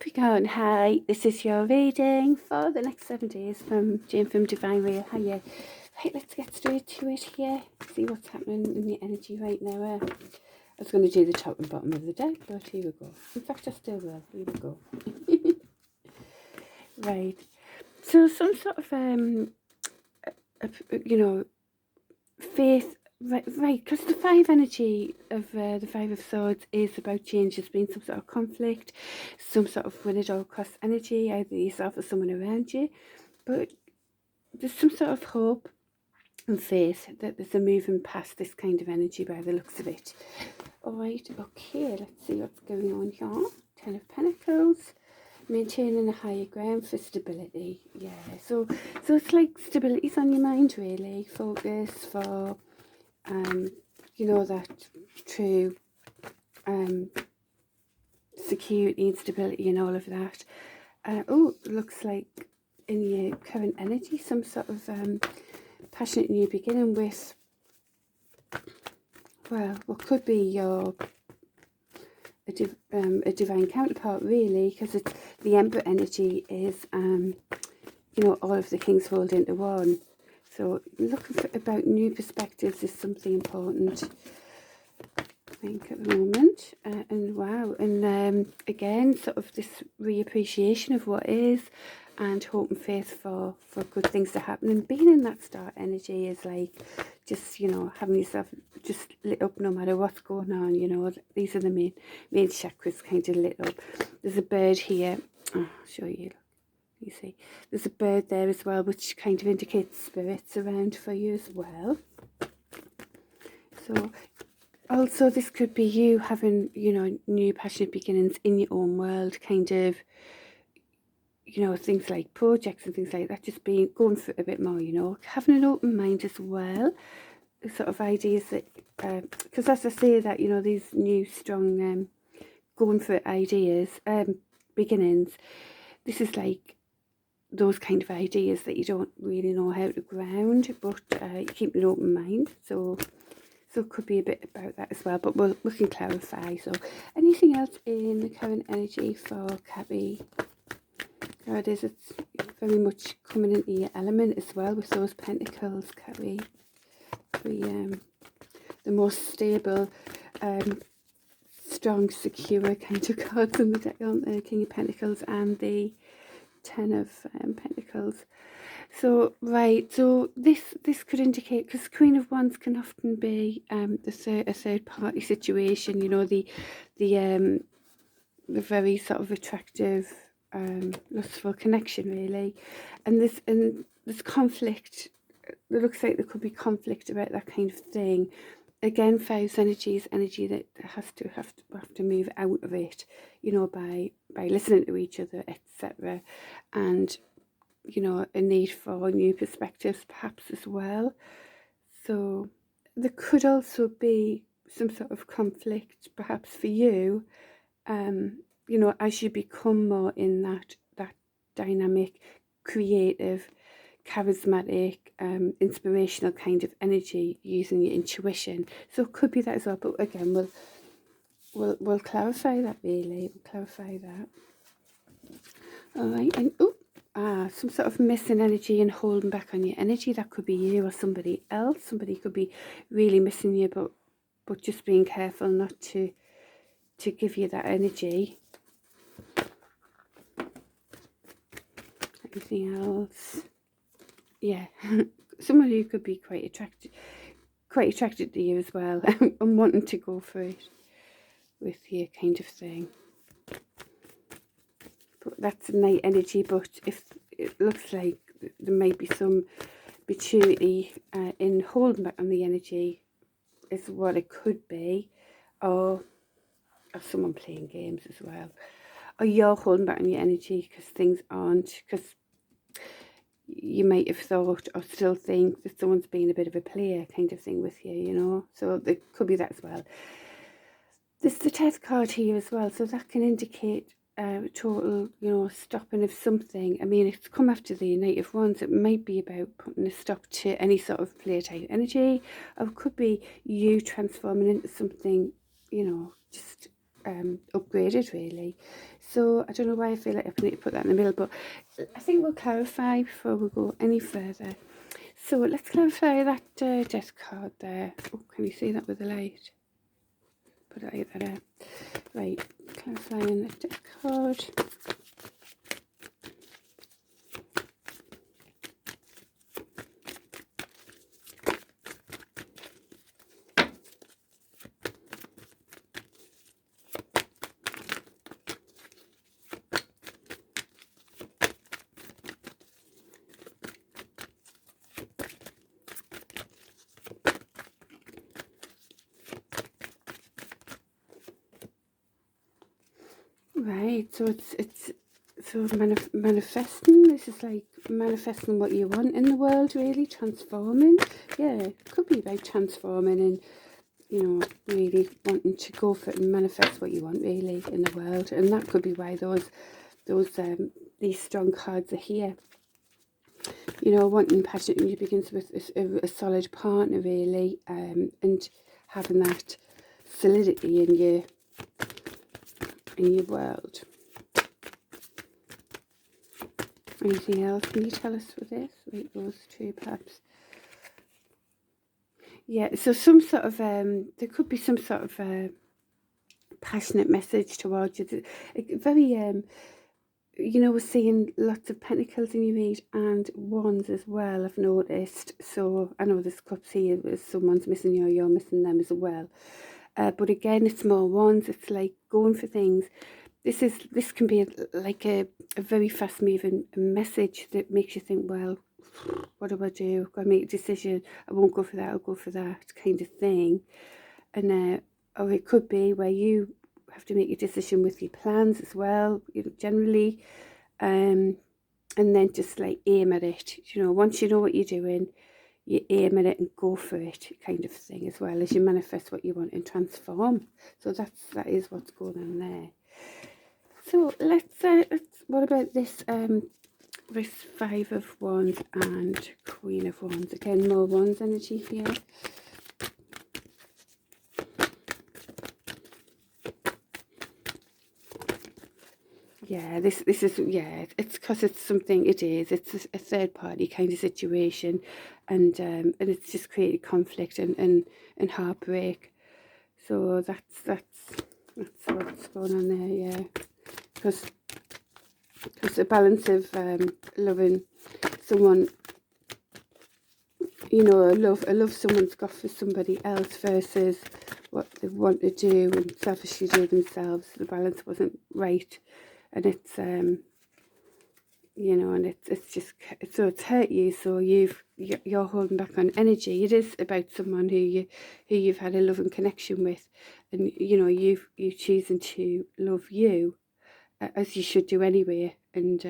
Capricorn, hi, this is your reading for the next 7 days from Jane from Divine Real. Hiya. Right, let's get straight to it here. See what's happening in the energy right now. I was going to do the top and bottom of the deck, but here we go. In fact, I still will. Here we go. Right. So some sort of, faith. Right, because the 5 energy of the 5 of Swords is about change. There's been some sort of conflict, some sort of win at all cost energy, either yourself or someone around you. But there's some sort of hope and faith that there's a moving past this kind of energy by the looks of it. Alright, okay, let's see what's going on here. 10 of Pentacles. Maintaining a higher ground for stability. Yeah, so it's like stability's on your mind, really. Focus for that true security and stability and all of that. Looks like in your current energy, some sort of passionate new beginning with, well, what could be a divine counterpart, really, because it's the Emperor energy is, all of the kings rolled into one. So looking for about new perspectives is something important, I think, at the moment. And wow, and again, sort of this reappreciation of what is, and hope and faith for good things to happen. And being in that star energy is like just, having yourself just lit up no matter what's going on. These are the main chakras kind of lit up. There's a bird here. I'll show you. You see, there's a bird there as well, which kind of indicates spirits around for you as well. So also this could be you having, new passionate beginnings in your own world, kind of, things like projects and things like that, just going for it a bit more, having an open mind as well. Sort of ideas that, because as I say that, these new strong going for ideas, beginnings, this is like those kind of ideas that you don't really know how to ground, but you keep an open mind. So it could be a bit about that as well, but we can clarify. So anything else in the current energy for Cappy? It's very much coming into your element as well with those pentacles, Cappy. The most stable, strong, secure kind of cards in the deck, aren't they? King of Pentacles and the 10 of Pentacles. So right, so this could indicate, because Queen of Wands can often be a third party situation, the very sort of attractive, lustful connection, really. And there's conflict. It looks like there could be conflict about that kind of thing. Again, 5's energy is energy that have to move out of it, by listening to each other, etc. And a need for new perspectives perhaps as well. So there could also be some sort of conflict perhaps for you, as you become more in that dynamic, creative, charismatic, inspirational kind of energy, using your intuition. So it could be that as well, but again, we'll clarify that, really. We'll clarify that. All right, and some sort of missing energy and holding back on your energy. That could be you or somebody else. Somebody could be really missing you, but just being careful not to give you that energy. Anything else? Yeah, somebody who could be quite attracted to you as well, and wanting to go for it with you, kind of thing. But that's a night energy. But if it looks like there might be some maturity in holding back on the energy, is what it could be, or someone playing games as well, or you're holding back on your energy because things aren't, because you might have thought or still think that someone's being a bit of a player kind of thing with you, so there could be that as well. There's the 10th card here as well, so that can indicate total, stopping of something. I mean, it's come after the Knight of Wands. It might be about putting a stop to any sort of play type energy, or it could be you transforming into something, just upgraded really. So I don't know why I feel like I need to put that in the middle, but I think we'll clarify before we go any further. So let's clarify that death card there. Oh, can you see that with the light? Put it like that. Right, clarifying the death card. Right, so it's so manifesting. This is like manifesting what you want in the world, really transforming. Yeah, it could be about transforming and, you know, really wanting to go for it and manifest what you want really in the world. And that could be why these strong cards are here. You know, wanting passionately begins with a solid partner really, and having that solidity in your world. Anything else can you tell us with this? Wait, those two perhaps. Yeah, so some sort of there could be some sort of passionate message towards you. Very you know, we're seeing lots of pentacles in your read and wands as well, I've noticed. So I know there's cups here, someone's missing you or you're missing them as well. But again, it's more wands. It's like going for things. This can be like a very fast moving message that makes you think, well, what do I do? I've got to make a decision. I won't go for that, I'll go for that kind of thing. And or it could be where you have to make a decision with your plans as well, you know, generally, and then just like aim at it. You know, once you know what you're doing, you aim at it and go for it, kind of thing, as well as you manifest what you want and transform. So that is what's going on there. So let's what about this this Five of Wands and Queen of Wands? Again, more Wands energy here. Yeah, this is, yeah, it's because it's something, it's a third party kind of situation, and it's just created conflict and heartbreak. So that's what's going on there, yeah. Because the balance of loving someone, you know, a love someone's got for somebody else versus what they want to do and selfishly do themselves. The balance wasn't right, and it's you know, and it's just, so it's hurt you. So you're holding back on energy. It is about someone who you've had a loving connection with, and you know, you choosing to love you, as you should do anyway, and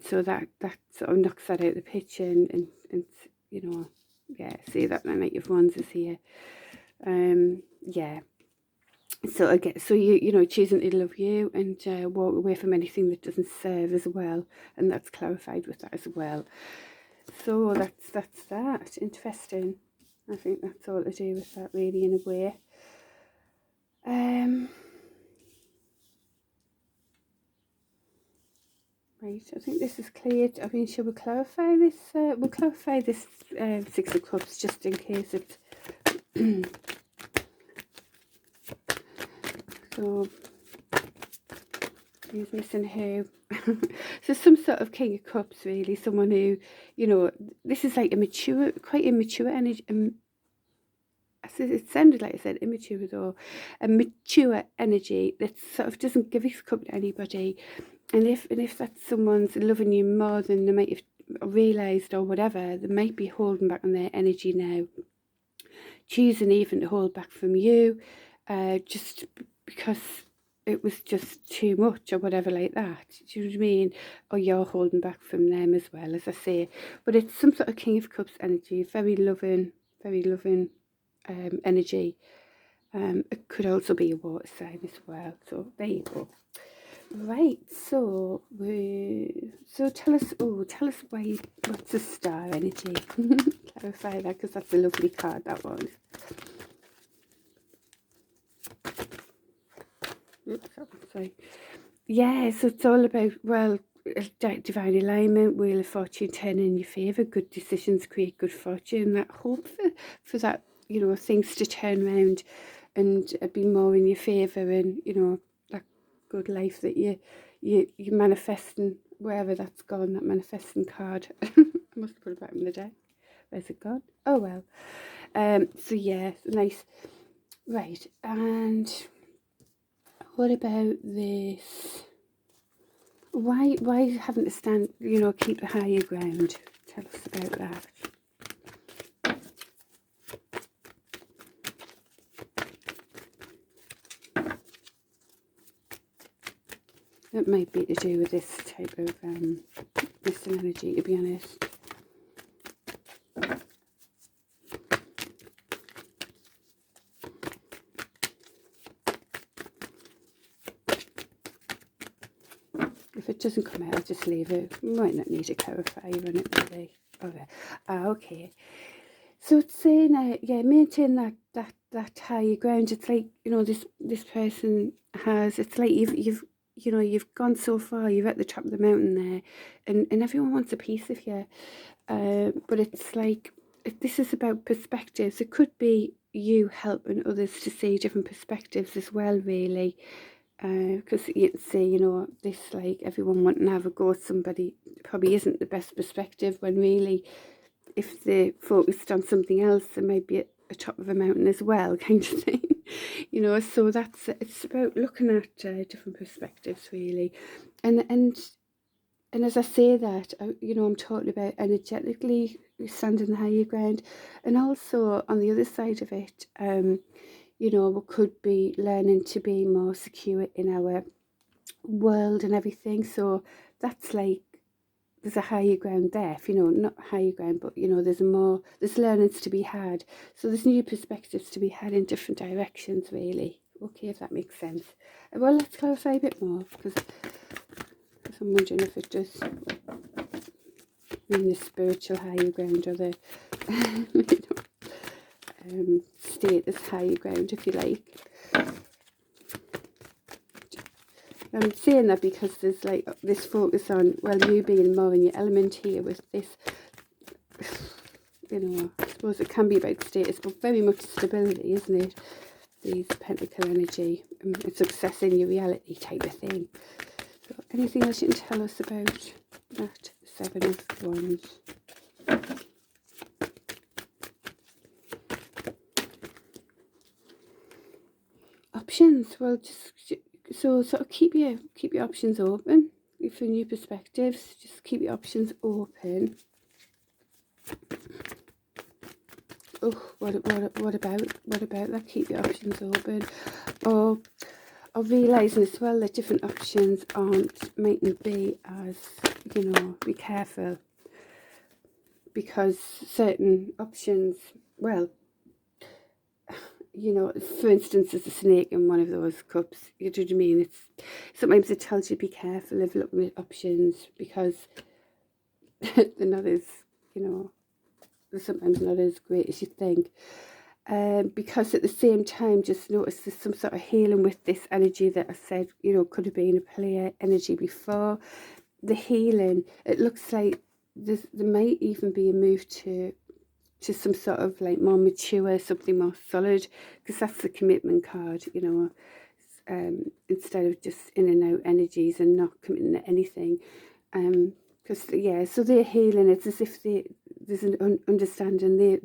so that sort of knocks that out of the picture, and you know, yeah, see that Knight of Wands is here, yeah. So again, so you know, choosing to love you and walk away from anything that doesn't serve as well, and that's clarified with that as well. So that's that. Interesting. I think that's all to do with that, really, in a way. Right, I think this is clear. I mean, shall we clarify this? We'll clarify this Six of Cups just in case it's so who's missing who? So some sort of King of Cups, really. Someone who, you know, this is like quite immature energy. It sounded like I said immature, though. A mature energy that sort of doesn't give his cup to anybody. And if that's someone's loving you more than they might have realised or whatever, they might be holding back on their energy now, choosing even to hold back from you, just because it was just too much or whatever like that. Do you know what I mean? Or you're holding back from them as well, as I say. But it's some sort of King of Cups energy, very loving energy. It could also be a water sign as well. So there you go. Right, so tell us what's the star energy? Clarify that, because that's a lovely card, that one. sorry. Yeah, so it's all about, well, divine alignment, wheel of fortune turning in your favour, good decisions create good fortune, that hope for that, you know, things to turn around and be more in your favour, and, you know, that good life that you're manifesting, wherever that's gone, that manifesting card. I must have put it back in the deck. Where's it gone? Oh well. So yeah, nice. Right, and what about this? Why having to stand, you know, keep the higher ground? Tell us about that. It might be to do with this type of missing energy, to be honest. If it doesn't come out, I'll just leave it. Might not need to clarify on it, really. Okay. Okay. So it's saying, yeah, maintain that higher ground. It's like, you know, this person has. It's like you've gone so far. You're at the top of the mountain there, and everyone wants a piece of you. But it's like, this is about perspectives. It could be you helping others to see different perspectives as well, really. Because you can see, you know, this, like, everyone wanting to have a go at somebody probably isn't the best perspective, when really, if they focused on something else, they might be at the top of a mountain as well, kind of thing. You know, so it's about looking at different perspectives, really. And as I say that, you know, I'm talking about energetically standing the higher ground, and also on the other side of it, you know, we could be learning to be more secure in our world and everything. So that's like, there's a higher ground there, you know, not higher ground, but, you know, there's learnings to be had. So there's new perspectives to be had in different directions, really. Okay, if that makes sense. Well, let's clarify a bit more, because I'm wondering if it does mean the spiritual higher ground, or the status higher ground, if you like. I'm saying that because there's like this focus on, well, you being more in your element here with this, you know, I suppose it can be about status, but very much stability, isn't it? These pentacle energy, and success in your reality type of thing. So anything else you can tell us about that? Seven of Wands. Options. Well, just so sort of keep your options open for new perspectives. Just keep your options open. Oh, what about that? Keep your options open, or realising as well that different options mightn't be as, you know, be careful, because certain options, well, you know, for instance, there's a snake in one of those cups. You know what I mean? Sometimes it tells you be careful of looking at options, because they're not as, you know, they're sometimes not as great as you think. Because at the same time, just notice there's some sort of healing with this energy that I said, you know, could have been a player energy before. The healing, it looks like there might even be a move to some sort of like more mature, something more solid, because that's the commitment card, you know, instead of just in and out energies and not committing to anything. Because yeah, so they're healing. It's as if there's an understanding.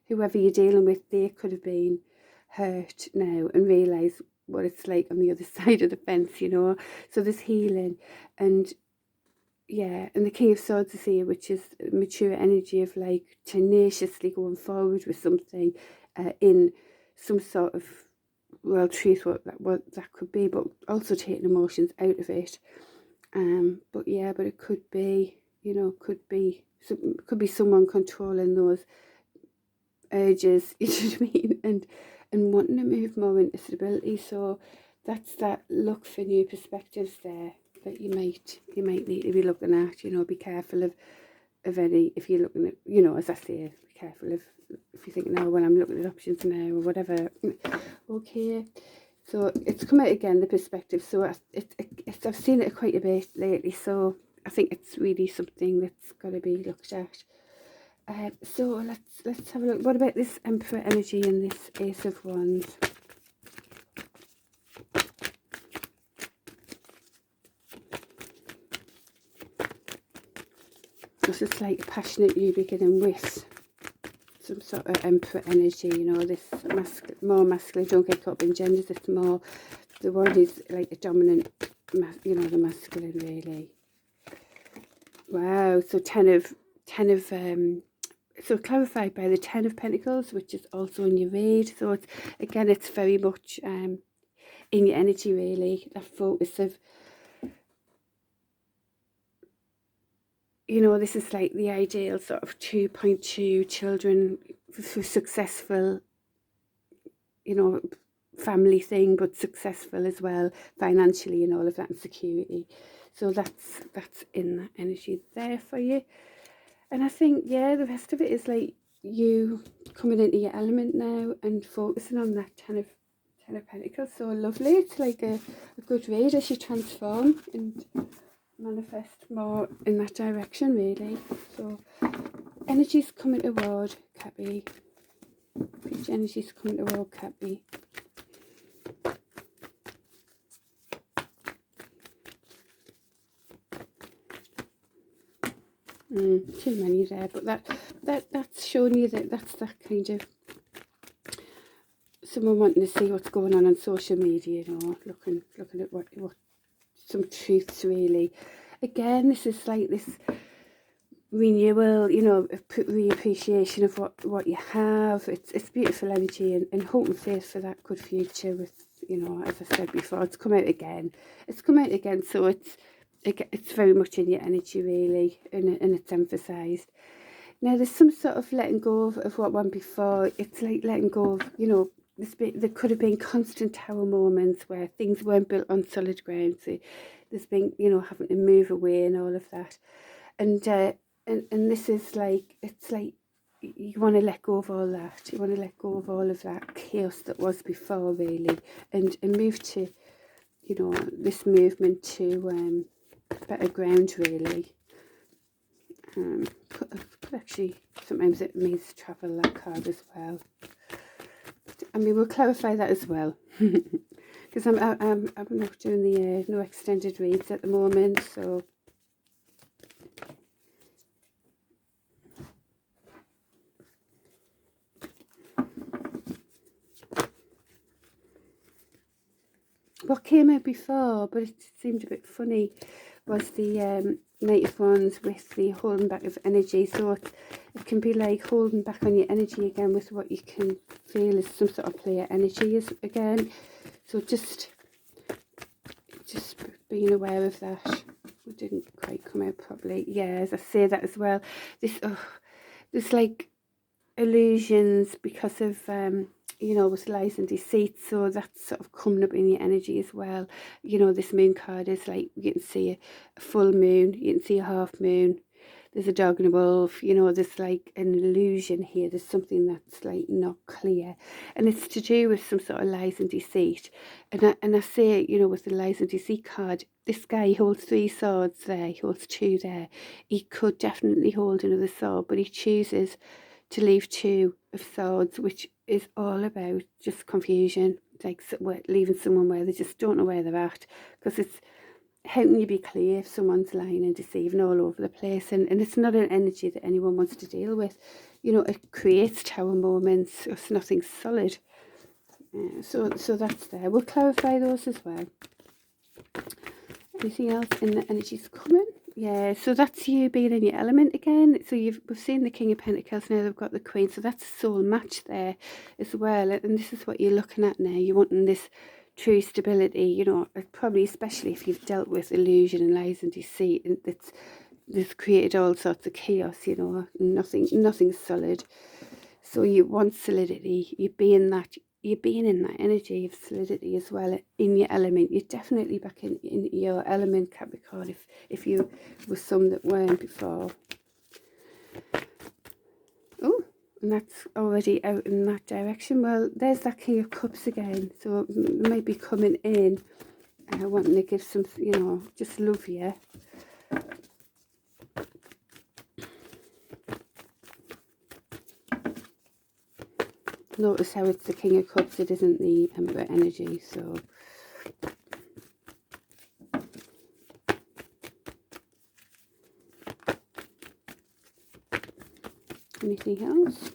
Whoever you're dealing with, they could have been hurt now and realise what it's like on the other side of the fence, you know. So there's healing, and yeah, and the King of Swords is here, which is mature energy of like tenaciously going forward with something in some sort of, well, truth, what that could be, but also taking emotions out of it. But yeah, but it could be, you know, could be someone controlling those urges, you know what I mean, and wanting to move more into stability. So that's that look for new perspectives there that you might need to be looking at. You know, be careful of any, if you're looking at, you know, as I say, be careful if you think, no, well, I'm looking at options now or whatever. Okay, So it's come out again, the perspective. So I've seen it quite a bit lately. So I think it's really something that's got to be looked at. So let's have a look. What about this Emperor energy and this Ace of Wands? This is like a passionate new beginning with some sort of Emperor energy, you know, this more masculine. Don't get caught up in genders. It's more, the one is like a dominant, you know, the masculine really. Wow. So 10 of so clarified by the 10 of Pentacles, which is also in your read. So it's, again, it's very much in your energy really, that focus of, you know, this is like the ideal sort of 2.2 children for successful, you know, family thing, but successful as well financially and all of that, and security. So that's in that energy there for you. And I think, yeah, the rest of it is like you coming into your element now and focusing on that 10 of Pentacles. So lovely. It's like a good read as you transform and manifest more in that direction really. So energy's coming toward Cappy. Which energy's coming toward Cappy? Too many there, but that's showing you that's that kind of someone wanting to see what's going on social media, you know, looking at what some truths really. Again, this is like this renewal, you know, reappreciation of what you have. It's beautiful energy, and hope and faith for that good future with, you know, as I said before, it's come out again. So it's very much in your energy really, and it's emphasized. Now there's some sort of letting go of what went before. It's like letting go of, you know, there could have been constant tower moments where things weren't built on solid ground. So there's been, you know, having to move away and all of that. And this is like, it's like you want to let go of all that. You want to let go of all of that chaos that was before really, and move to, you know, this movement to better ground really. Could actually, sometimes it means travel, that card as well. I mean, we'll clarify that as well, because I'm not doing the no extended reads at the moment. So what came out before, but it seemed a bit funny, was the Knight of Wands with the holding back of energy. So it can be like holding back on your energy again with what you can feel is some sort of player energy is again. So just being aware of that. It didn't quite come out properly. Yeah, as I say that as well. There's like illusions because of you know, with lies and deceit, so that's sort of coming up in your energy as well. You know, this moon card is like, you can see a full moon, you can see a half moon, there's a dog and a wolf, you know, there's like an illusion here, there's something that's like not clear, and it's to do with some sort of lies and deceit. And I say, you know, with the lies and deceit card, this guy holds 3 swords there, he holds 2 there, he could definitely hold another sword, but he chooses to leave 2 of swords, which is all about just confusion. It's like leaving someone where they just don't know where they're at, because it's helping you be clear if someone's lying and deceiving all over the place, and it's not an energy that anyone wants to deal with. You know, it creates tower moments. It's nothing solid. So that's there. We'll clarify those as well. Anything else in the energies coming? Yeah, so that's you being in your element again. So we've seen the King of Pentacles, now they've got the Queen, so that's a soul match there as well. And this is what you're looking at now. You're wanting this true stability, you know, probably especially if you've dealt with illusion and lies and deceit, and that's created all sorts of chaos, you know, nothing solid. So you want solidity, you're being in that energy of solidity as well, in your element. You're definitely back in your element, Capricorn, if you were some that weren't before. Oh, and that's already out in that direction. Well, there's that King of Cups again, so it might be coming in wanting to give some, you know, just love you. Notice how it's the King of Cups, it isn't the Emperor energy, so anything else?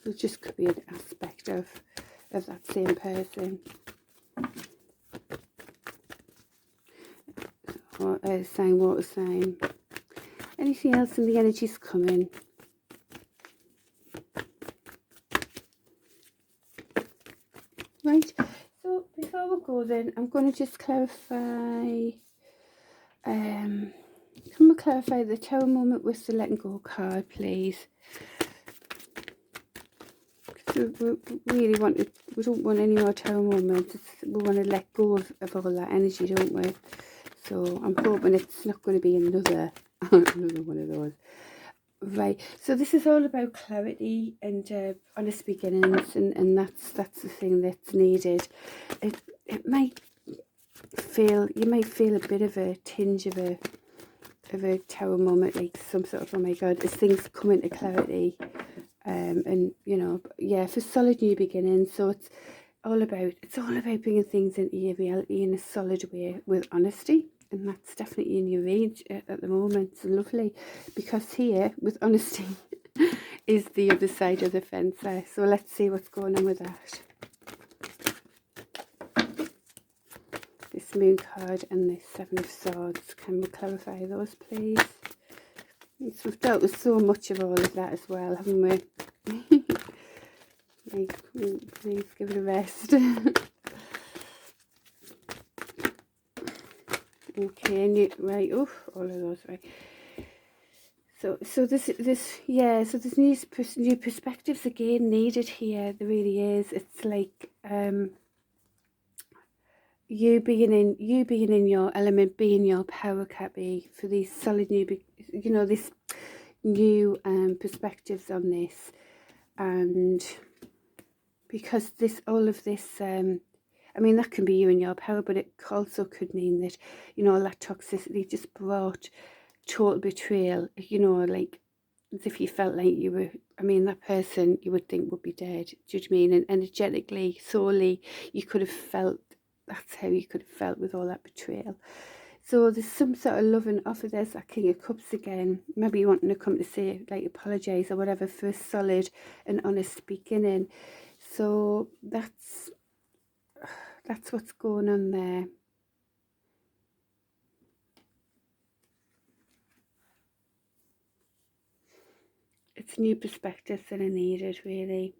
It just could be an aspect of that same person. Or a sign, water sign. Anything else in the energies coming? Right, so before we go then, I'm going to just clarify, can we clarify the Tower moment with the letting go card, please? So we really want to, we don't want any more Tower moments, we want to let go of all that energy, don't we? So I'm hoping it's not going to be another one of those. Right, so this is all about clarity and honest beginnings, and that's the thing that's needed. It might feel, you might feel a bit of a tinge of a Tower moment, like some sort of, oh my god, as things come into clarity, and you know, yeah, for solid new beginnings. So it's all about bringing things into your reality in a solid way with honesty. And that's definitely in your range at the moment. It's lovely, because here with honesty is the other side of the fence there. So let's see what's going on with that. This Moon card and this Seven of Swords. Can we clarify those, please? So we've dealt with so much of all of that as well, haven't we? Please give it a rest. Okay, and you, right, oh, all of those, right. So this yeah, so there's new perspectives again needed here. There really is. It's like you being in your element, being your power, Cappy, for these solid new, you know, this new perspectives on this, and because this, all of this, I mean, that can be you in your power, but it also could mean that, you know, that toxicity just brought total betrayal, you know, like as if you felt like you were, I mean, that person you would think would be dead. Do you know what I mean? And energetically, solely, you could have felt, that's how you could have felt with all that betrayal. So there's some sort of love and offer. There's that King of Cups again. Maybe you wanting to come to say, like, apologise or whatever for a solid and honest beginning. So that's what's going on there. It's new perspectives that are needed, really.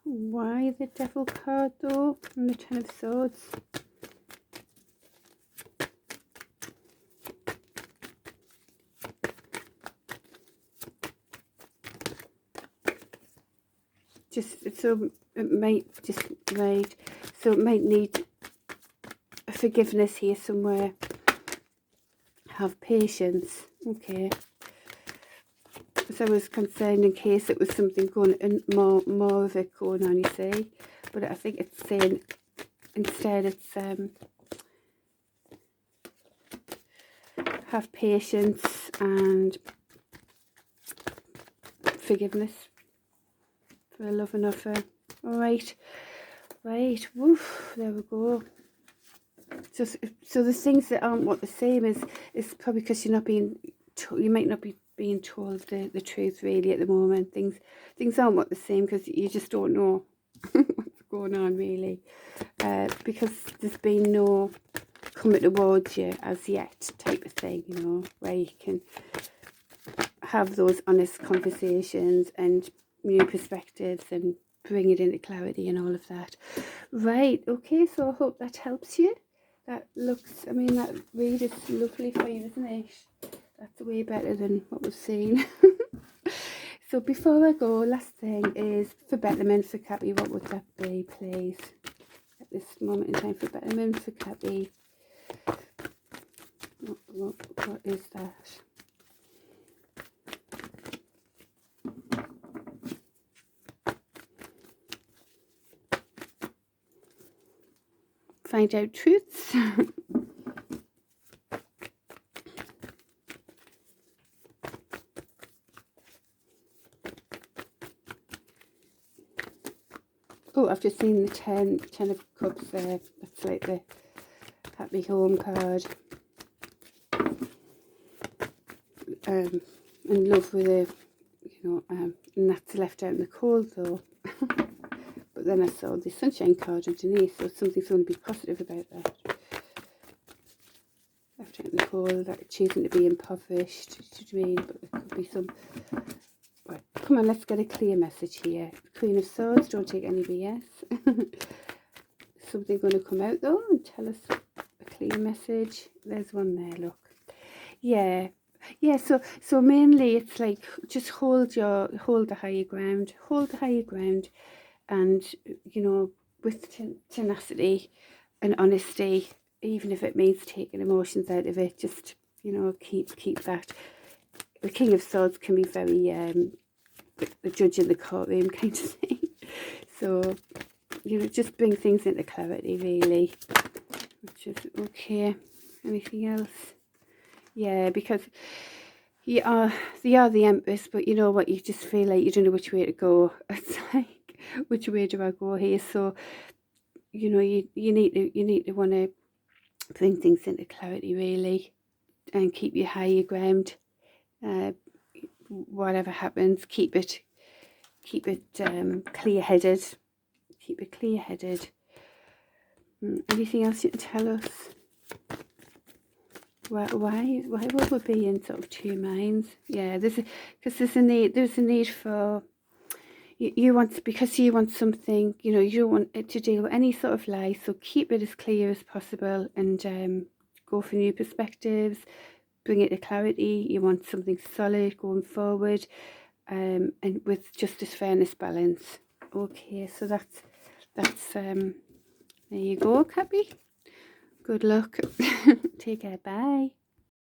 Why the Devil card though? And the Ten of Swords. Just so it might just right. So it might need forgiveness here somewhere. Have patience. Okay. So I was concerned in case it was something going and more of it going on, you see. But I think it's saying instead it's have patience and forgiveness for a love and offer. Alright. Right. Woof. There we go. So the things that aren't what the same is probably because you're not being you might not be being told the truth really at the moment. Things aren't what the same because you just don't know what's going on really, because there's been no coming towards you as yet type of thing, you know, where you can have those honest conversations and new perspectives and bring it into clarity and all of that. Right, okay, so I hope that helps you. That looks, I mean, that read is lovely for you, isn't it? That's way better than what we've seen. So before I go, last thing is for betterment for Cappy, what would that be, please? at this moment in time for betterment for Cappy. What is that? Find out truths. Oh, I've just seen the 10 of Cups there. That's like the happy home card. In love with a, and that's left out in the cold though. But then I saw the sunshine card underneath, so something's going to be positive about that. Left out in the cold, like choosing to be impoverished, do you mean? But there could be some. Right, come on, let's get a clear message here. Queen of Swords, don't take any BS. Something going to come out though and tell us a clear message. There's one there, look. Yeah, so mainly it's like just hold the higher ground, and with tenacity and honesty, even if it means taking emotions out of it, just keep that. The King of Swords can be very the judge in the courtroom kind of thing. So just bring things into clarity really, which is okay. Anything else? Yeah, because you are the Empress, but you know what, you just feel like you don't know which way to go. It's like, which way do I go here? So you need to want to bring things into clarity really, and keep your higher ground. Whatever happens, keep it clear-headed. Keep it clear-headed. Anything else you can tell us? Why would we be in sort of two minds? Yeah, there's a need for you want something, you don't want it to deal with any sort of lie, so keep it as clear as possible and go for new perspectives, bring it to clarity. You want something solid going forward, and with justice, fairness, balance. Okay, so that's there you go, Cappy. Good luck. Take care. Bye.